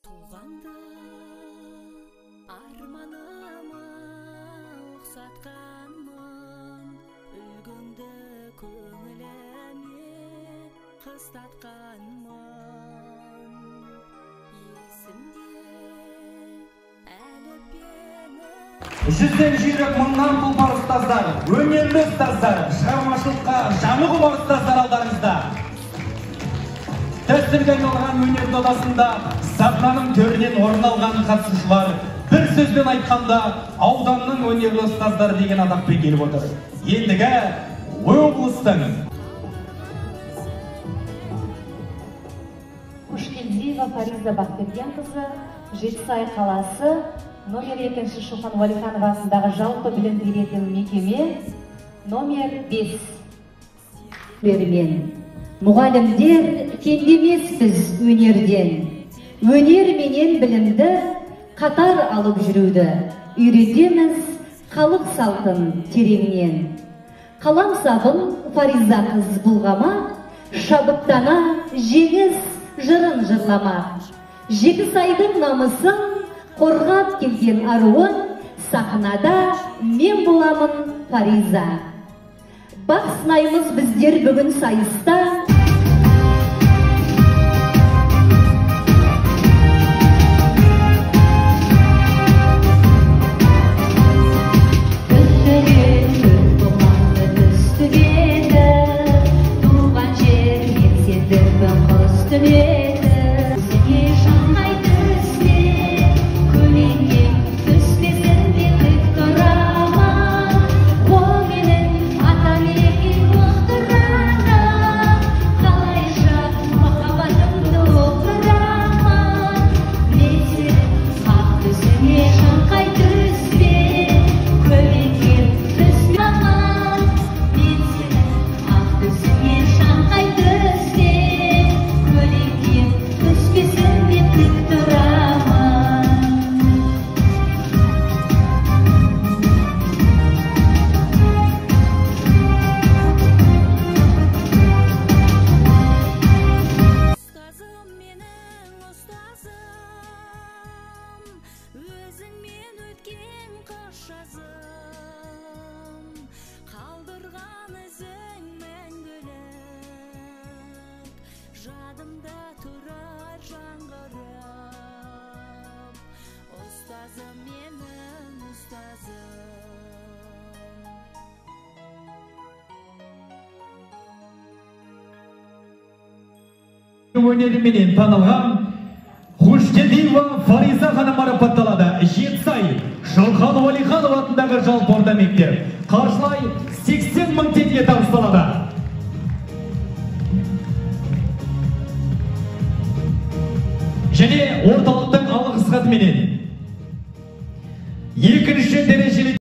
Туғанды арманыма ұқсатқанмын, үлгіңді көңіліме қыстатқанмын. Есімде әлі бені жүзден жүйрек мыңнан тұлпар ұстаздар, өнерлі ұстаздар, шығармашылыққа жаны құмар ұстаздар алдарыңызда. Дәстүрге айналған өнер додасында сахнаның төрінен орын алған қатысушылар бір сөзбен айтқанда ауданның өнерлі ұстаздары деген атақпен келіп отыр. Ендігі облыстың Кушкелдиева Фариза Бақбергенқызы, Жетісай қаласы, номер 2 Шоқан Уәлиханов атындағы жалпы білім беретін мекеме, номер 5. Бермен. Мұғалімдер кендемеспіз өнерден. Өнер менен білімді қатар алып жүруді. Үйретеміз халық салтын тереңнен. Қалам сабын Фариза қыз бұлғама, шабыттана жеңіс жырын жырлама. Жетісайдың намысын қорғап келген аруын сахнада мен боламын Фариза. Бақ сынаймыз біздер бүгін сайыста. Жадымда тұрар жаңғырып, ұстазым менің ұстазым. өнеріменен танылған Кушкелдиева Фариза ханым марапатталады. Жетісай Шоқан Уәлиханов атындағы жалпы орта мектеп қаржылай 80 мың теңге табысталады. Және орталықтың алғыс хатыменен екінші дәрежелі